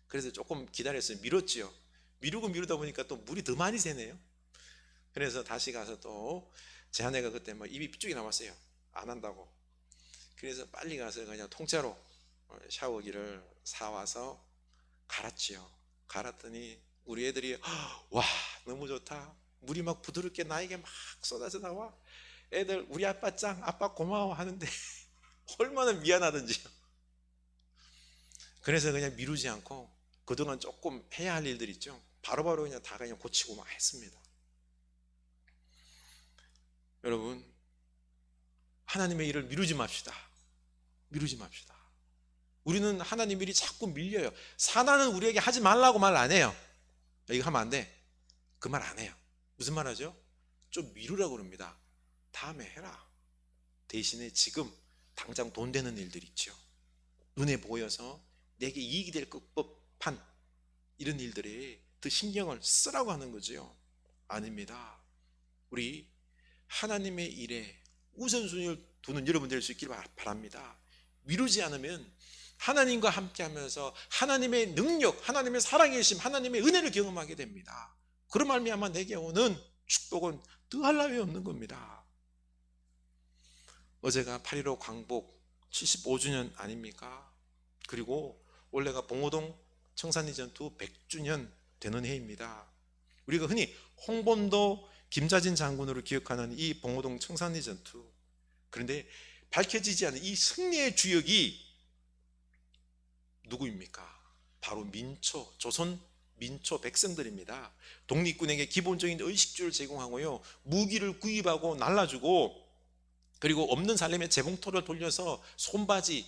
그래서 조금 기다렸어요. 미뤘지요. 미루고 미루다 보니까 또 물이 더 많이 새네요. 그래서 다시 가서 또 제 아내가 그때 막 입이 삐죽이 나왔어요. 안 한다고. 그래서 빨리 가서 그냥 통째로 샤워기를 사와서 갈았지요. 갈았더니 우리 애들이 와, 너무 좋다, 물이 막 부드럽게 나에게 막 쏟아져 나와. 애들 우리 아빠 짱, 아빠 고마워 하는데 얼마나 미안하던지요. 그래서 그냥 미루지 않고 그동안 조금 해야 할 일들 있죠. 바로바로 그냥 다 그냥 고치고 막 했습니다. 여러분, 하나님의 일을 미루지 맙시다. 미루지 맙시다. 우리는 하나님 일이 자꾸 밀려요. 사단은 우리에게 하지 말라고 말 안 해요. 이거 하면 안 돼, 그 말 안 해요. 무슨 말 하죠? 좀 미루라고 그럽니다. 다음에 해라. 대신에 지금 당장 돈 되는 일들 있죠. 눈에 보여서 내게 이익이 될 법한 이런 일들에 더 신경을 쓰라고 하는 거죠. 아닙니다. 우리 하나님의 일에 우선순위를 두는 여러분 될 수 있기를 바랍니다. 미루지 않으면 하나님과 함께 하면서 하나님의 능력, 하나님의 살아계심, 하나님의 은혜를 경험하게 됩니다. 그런 말미암아 내게 오는 축복은 더할 나위 없는 겁니다. 어제가 8.15 광복 75주년 아닙니까? 그리고 올해가 봉오동 청산리 전투 100주년 되는 해입니다. 우리가 흔히 홍범도 김자진 장군으로 기억하는 이 봉오동 청산리 전투, 그런데 밝혀지지 않은 이 승리의 주역이 누구입니까? 바로 민초, 조선 민초 백성들입니다. 독립군에게 기본적인 의식주를 제공하고요, 무기를 구입하고 날라주고, 그리고 없는 살림에 재봉토를 돌려서 손바지,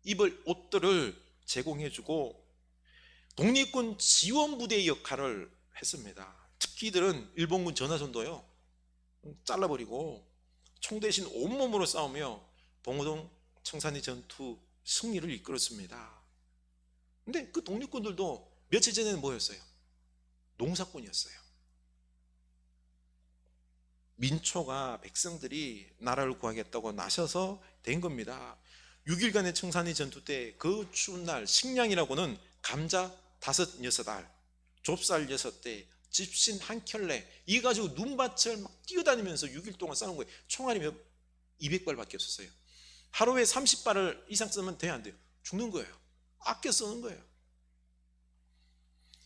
입을 옷들을 제공해주고 독립군 지원부대의 역할을 했습니다. 특히 이들은 일본군 전하선도요 잘라버리고 총 대신 온몸으로 싸우며 봉오동 청산리 전투 승리를 이끌었습니다. 근데 그 독립군들도 며칠 전에는 뭐였어요? 농사꾼이었어요. 민초가 백성들이 나라를 구하겠다고 나셔서 된 겁니다. 6일간의 청산리 전투 때 그 추운 날 식량이라고는 감자 5, 6알, 좁쌀 6대, 집신 한 켤레, 이 가지고 눈밭을 막 뛰어다니면서 6일 동안 싸운 거예요. 총알이 200발밖에 없었어요. 하루에 30발을 이상 쓰면 돼요, 안 돼요? 죽는 거예요. 아껴 쓰는 거예요.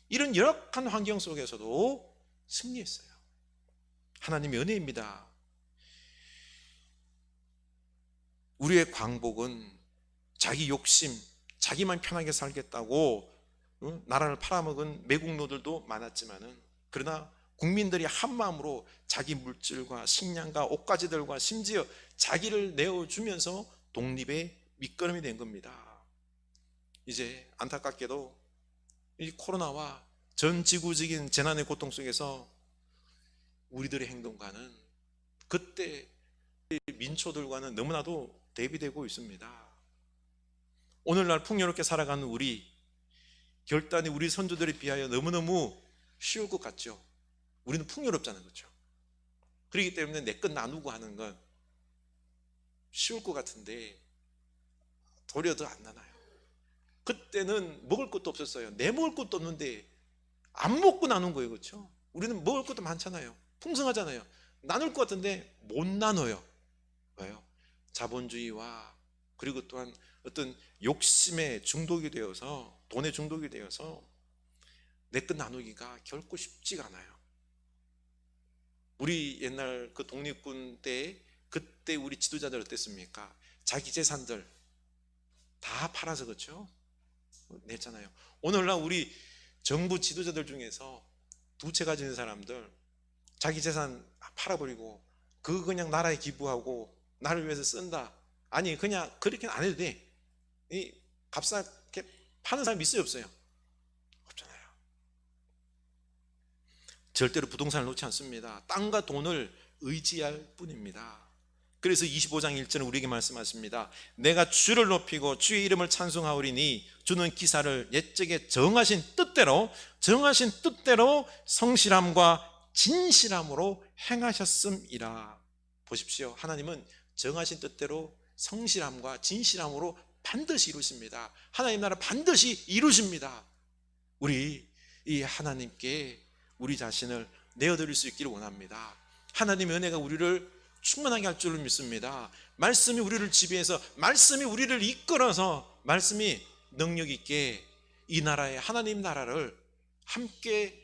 이런 열악한 환경 속에서도 승리했어요. 하나님의 은혜입니다. 우리의 광복은 자기 욕심, 자기만 편하게 살겠다고 나라를 팔아먹은 매국노들도 많았지만은, 그러나 국민들이 한마음으로 자기 물질과 식량과 옷가지들과 심지어 자기를 내어주면서 독립의 밑거름이 된 겁니다. 이제 안타깝게도 이 코로나와 전 지구적인 재난의 고통 속에서 우리들의 행동과는 그때 민초들과는 너무나도 대비되고 있습니다. 오늘날 풍요롭게 살아가는 우리, 결단이 우리 선조들에 비하여 너무너무 쉬울 것 같죠. 우리는 풍요롭잖아요, 그렇죠? 그렇기 때문에 내 것 나누고 하는 건 쉬울 것 같은데 도리어 더 안 나눠요. 그때는 먹을 것도 없었어요. 내 먹을 것도 없는데 안 먹고 나눈 거예요, 그렇죠? 우리는 먹을 것도 많잖아요. 풍성하잖아요. 나눌 것 같은데 못 나눠요. 왜요? 자본주의와 그리고 또한 어떤 욕심에 중독이 되어서, 돈에 중독이 되어서 내 것 나누기가 결코 쉽지가 않아요. 우리 옛날 그 독립군 때 그때 우리 지도자들 어땠습니까? 자기 재산들 다 팔아서, 그렇죠? 냈잖아요. 오늘날 우리 정부 지도자들 중에서 두 채 가지는 사람들 자기 재산 팔아버리고 그거 그냥 나라에 기부하고 나를 위해서 쓴다. 아니, 그냥 그렇게는 안 해도 돼. 이 값싸게 파는 사람이 있어요, 없어요? 없잖아요. 절대로 부동산을 놓지 않습니다. 땅과 돈을 의지할 뿐입니다. 그래서 25장 1절은 우리에게 말씀하십니다. 내가 주를 높이고 주의 이름을 찬송하오리니 주는 기사를 옛적에 정하신 뜻대로 성실함과 진실함으로 행하셨음이라. 보십시오. 하나님은 정하신 뜻대로 성실함과 진실함으로 반드시 이루십니다. 하나님 나라 반드시 이루십니다. 우리 이 하나님께 우리 자신을 내어드릴 수 있기를 원합니다. 하나님의 은혜가 우리를 충만하게 할 줄을 믿습니다. 말씀이 우리를 지배해서, 말씀이 우리를 이끌어서, 말씀이 능력 있게 이 나라의 하나님 나라를, 함께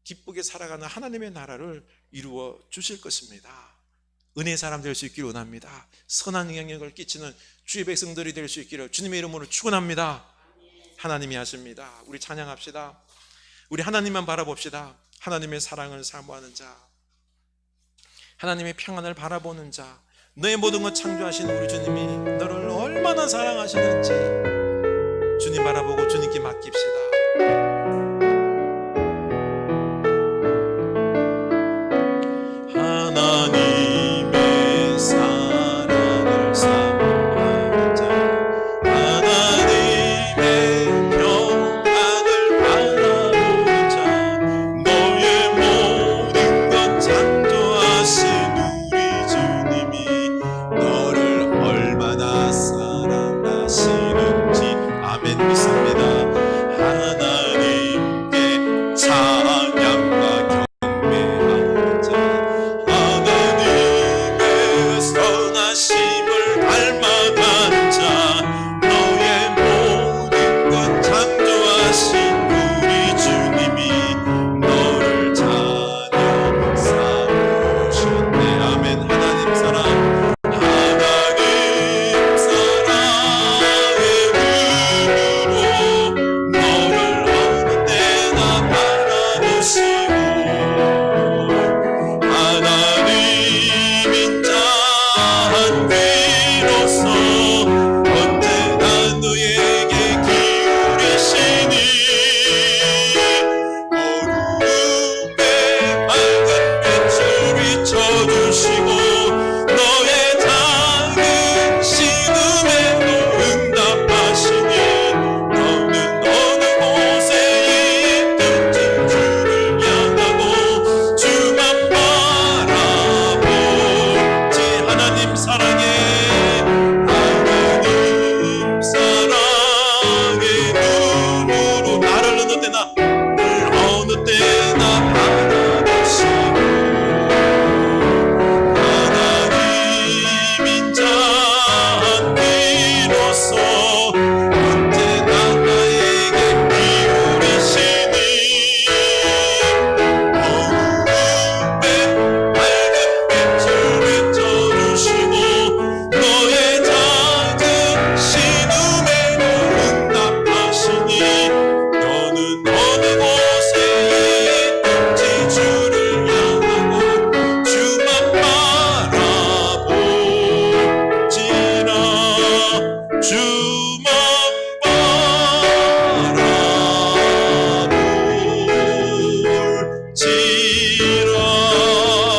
기쁘게 살아가는 하나님의 나라를 이루어 주실 것입니다. 은혜의 사람 될 수 있기를 원합니다. 선한 영향력을 끼치는 주의 백성들이 될 수 있기를 주님의 이름으로 축원합니다. 하나님이 하십니다. 우리 찬양합시다. 우리 하나님만 바라봅시다. 하나님의 사랑을 사모하는 자, 하나님의 평안을 바라보는 자, 너의 모든 것 창조하신 우리 주님이 너를 얼마나 사랑하시는지 주님 바라보고 주님께 맡깁시다. 하나님의 사랑을 사모하는 자, 하나님의 평안을 바라보는 자, 너의 모든 것 창조하신 우리 주님이 너를 얼마나 사랑하시는지 아멘 믿습니다. 하나님께 찬양과 경배하는 자, 하나님의 선하심을 닮아가는 자, 너의 모든 것 창조하신 우리 주님이 너를 자녀 삼으셨네. 아멘. 하나님 사랑, 하나님 사랑의 눈으로 너를 어느 때나 바라보시고, 하나님인 자 한 귀로서 언제나 너에게 기울이시니, 어두움에 밝은 빛을 비춰주시고 너의 작은 신음에도 응답하시니, 너는 어느 곳에 있든지 주를 향하고 주만 바라보지. 하나님 사랑해, 하나님 사랑의 눈으로 나를 어느 때나 바라보시고, 하나님인 자 한 귀로서 언제나 나에게 기울이시니, 어두움에 밝은 빛을 비춰주시고 너의 작은 신음에도 응답하시니, 너는 어느 곳에 있든지 주를 향하고 주만 바라보지라. 주만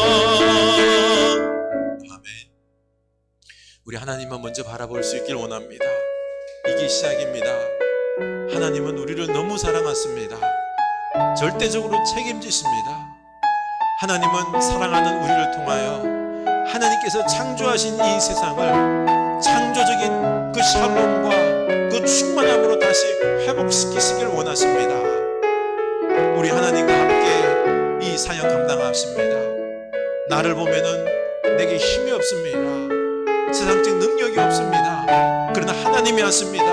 바라볼지라. 아멘. 우리 하나님만 먼저 바라볼 수 있길 원합니다. 이 느끼기 시작입니다. 하나님은 우리를 너무 사랑하십니다. 절대적으로 책임지십니다. 하나님은 사랑하는 우리를 통하여 하나님께서 창조하신 이 세상을 창조적인 그 샬롬과 그 충만함으로 다시 회복시키시길 원하십니다. 우리 하나님과 함께 이 사역 감당하십니다. 나를 보면은 내게 힘이 없습니다. 세상적 능력이 없습니다. 그러나 하나님이 하십니다.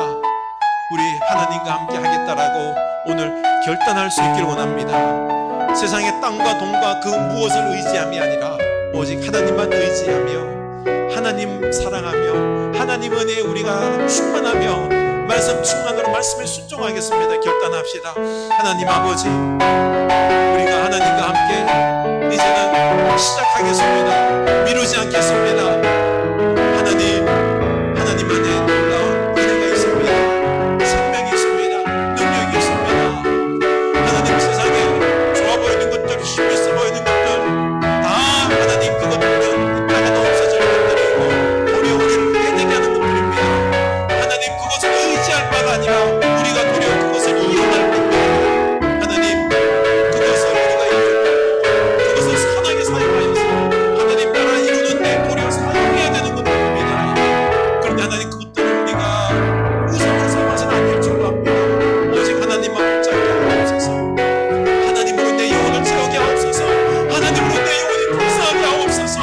우리 하나님과 함께 하겠다라고 오늘 결단할 수 있기를 원합니다. 세상의 땅과 돈과 그 무엇을 의지함이 아니라 오직 하나님만 의지하며 하나님 사랑하며 하나님 은혜에 우리가 충만하며 말씀 충만으로 말씀에 순종하겠습니다. 결단합시다. 하나님 아버지, 우리가 하나님과 함께 이제는 시작하겠습니다. 미루지 않겠습니다. 하나님 안에 놀라운 은혜가 있습니다. 생명이 있습니다. 능력이 있습니다. 하나님 세상에 좋아 보이는 것들, 힘이 있어 보이는 것들 다 하나님 그것들은 나가 없어질 것들이고 도리어 우리를 해내게 하는 것들입니다. 하나님 그것을 의지할 바가 아니라 우리가 도리어 그것을 이용할 겁니다. 하나님 그것을 우리가 이용하고 그것을 선하게 사용하여서 하나님 나라 이루는데 도리어 사용해야 되는 것들입니다. 그런데 하나님 그것들을 우리가 우상으로 삼아서는 안 될 줄로 압니다. 오직 하나님만 붙잡게 하옵소서. 하나님으로 내 영혼을 채우게 하옵소서. 하나님으로 내 영혼이 불쌍하게 하옵소서.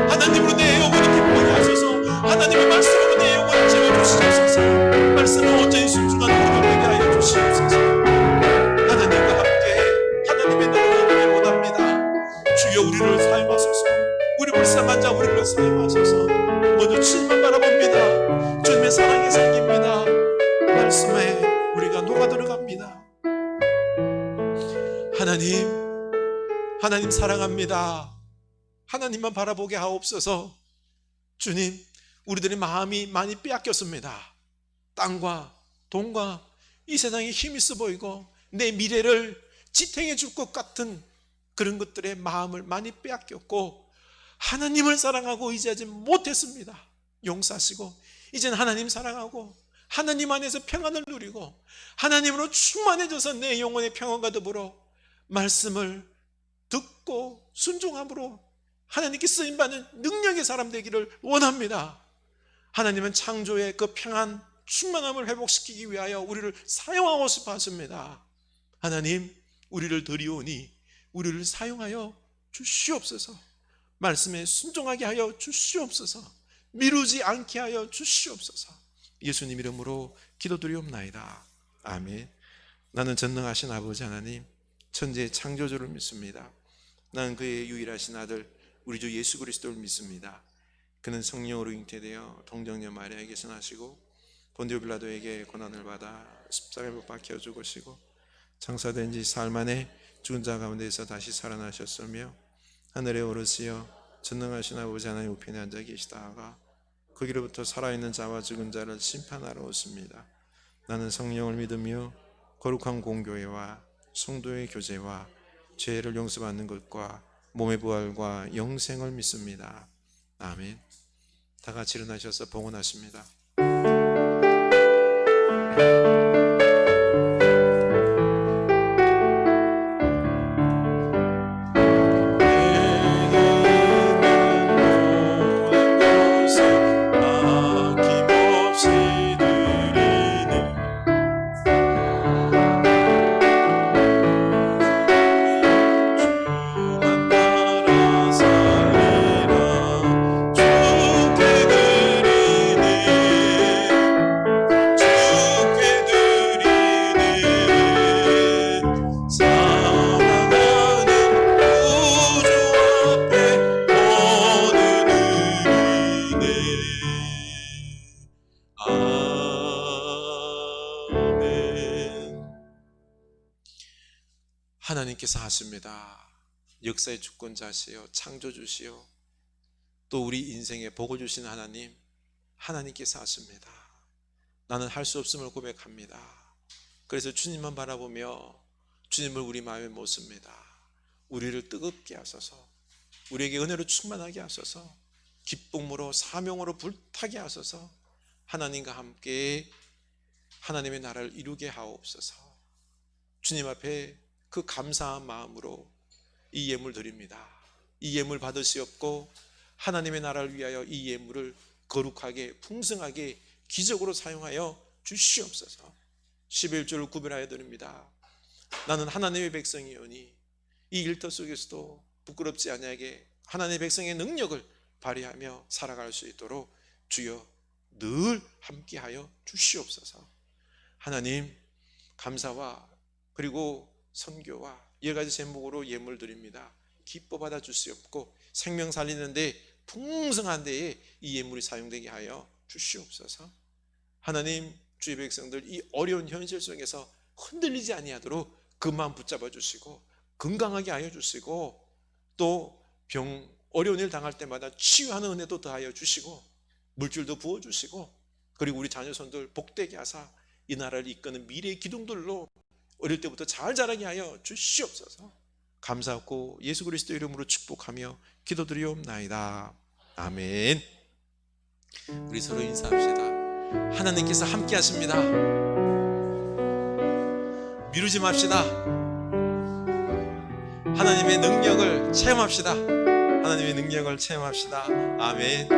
하나님으로 내 영혼이 기쁘게 하소서. 하나님의 말씀으로 내 영혼을 채워주시옵소서. 말씀을 온전히 순종한 우리가 되게 하여 주시옵소서. 하나님과 함께 하나님의 나라를 이루길 원합니다. 주여 우리를 사용하소서. 우리 불쌍한 자 우리를 사용하소서. 먼저 주님만 바라봅니다. 주님의 사랑이 생깁니다. 말씀에 우리가 녹아들어갑니다. 하나님 사랑합니다. 하나님만 바라보게 하옵소서. 주님, 우리들의 마음이 많이 빼앗겼습니다. 땅과 돈과 이 세상에 힘이 있어 보이고 내 미래를 지탱해 줄 것 같은 그런 것들의 마음을 많이 빼앗겼고 하나님을 사랑하고 의지하지 못했습니다. 용서하시고 이제는 하나님 사랑하고 하나님 안에서 평안을 누리고 하나님으로 충만해져서 내 영혼의 평안과 더불어 말씀을 듣고 순종함으로 하나님께 쓰임받는 능력의 사람 되기를 원합니다. 하나님은 창조의 그 평안 충만함을 회복시키기 위하여 우리를 사용하고 싶어 하십니다. 하나님, 우리를 드리오니 우리를 사용하여 주시옵소서. 말씀에 순종하게 하여 주시옵소서. 미루지 않게 하여 주시옵소서. 예수님 이름으로 기도드리옵나이다. 아멘. 나는 전능하신 아버지 하나님, 천지의 창조주를 믿습니다. 나는 그의 유일하신 아들 우리 주 예수 그리스도를 믿습니다. 그는 성령으로 잉태되어 동정녀 마리아에게서 나시고 본디오 빌라도에게 고난을 받아 십자가에 못 박혀 죽으시고 장사된 지 사흘 만에 죽은 자 가운데서 다시 살아나셨으며 하늘에 오르시어 전능하신 아버지 하나님 우편에 앉아 계시다가 거기로부터 살아있는 자와 죽은 자를 심판하러 오십니다. 나는 성령을 믿으며 거룩한 공교회와 성도의 교제와 죄를 용서받는 것과 몸의 부활과 영생을 믿습니다. 아멘. 다 같이 일어나셔서 봉헌하십니다. 하나님께서 하십니다. 역사의 주권자시요 창조주시요 또 우리 인생에 복을 주신 하나님, 하나님께서 하십니다. 나는 할 수 없음을 고백합니다. 그래서 주님만 바라보며 주님을 우리 마음에 모십니다. 우리를 뜨겁게 하소서, 우리에게 은혜로 충만하게 하소서, 기쁨으로 사명으로 불타게 하소서. 하나님과 함께 하나님의 나라를 이루게 하옵소서. 주님 앞에 그 감사한 마음으로 이 예물 드립니다. 이 예물 받으시옵고 하나님의 나라를 위하여 이 예물을 거룩하게 풍성하게 기적으로 사용하여 주시옵소서. 11조를 구별하여 드립니다. 나는 하나님의 백성이오니 이 일터 속에서도 부끄럽지 아니하게 하나님의 백성의 능력을 발휘하며 살아갈 수 있도록 주여 늘 함께하여 주시옵소서. 하나님, 감사와 그리고 선교와 여러 가지 제목으로 예물 드립니다. 기뻐 받아 주시옵고 생명 살리는데 풍성한 데에 이 예물이 사용되게 하여 주시옵소서. 하나님, 주의 백성들 이 어려운 현실 속에서 흔들리지 아니하도록 그만 붙잡아 주시고 건강하게 하여 주시고 또 어려운 일 당할 때마다 치유하는 은혜도 더하여 주시고 물질도 부어주시고 그리고 우리 자녀손들 복되게 하사 이 나라를 이끄는 미래의 기둥들로 어릴 때부터 잘 자라게 하여 주시옵소서. 감사하고 예수 그리스도 이름으로 축복하며 기도드리옵나이다. 아멘. 우리 서로 인사합시다. 하나님께서 함께 하십니다. 미루지 맙시다. 하나님의 능력을 체험합시다. 하나님의 능력을 체험합시다. 아멘.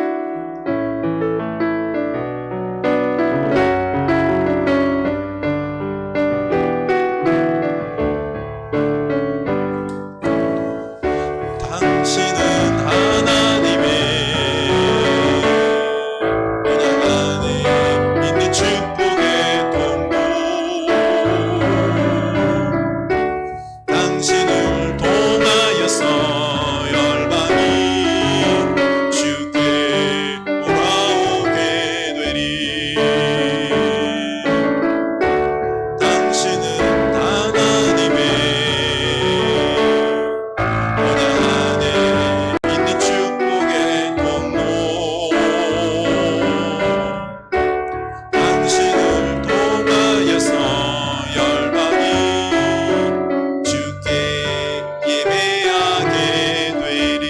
당신은 하나님의 은혜 안에 있는 축복의 통로 당신을 통하여서 열방이 주께 돌아오게 되리 당신은 하나님의 당신을 통하여서 열방이 주께 예배하게 되리.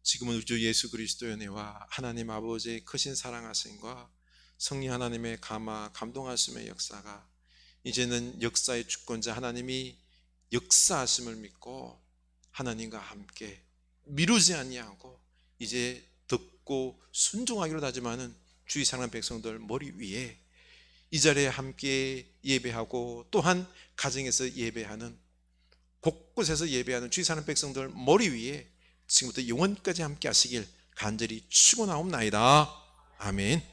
지금은 우리 주 예수 그리스도의 은혜와 하나님 아버지의 크신 사랑하심과 성령 하나님의 감동하심의 역사가 이제는 역사의 주권자 하나님이 역사하심을 믿고 하나님과 함께 미루지 아니하고 이제 듣고 순종하기로 다짐하는 주의 사랑하는 백성들 머리 위에 이 자리에 함께 예배하고 또한 가정에서 예배하는 곳곳에서 예배하는 주의 사랑하는 백성들 머리 위에 지금부터 영원까지 함께 하시길 간절히 축원하옵나이다. 아멘.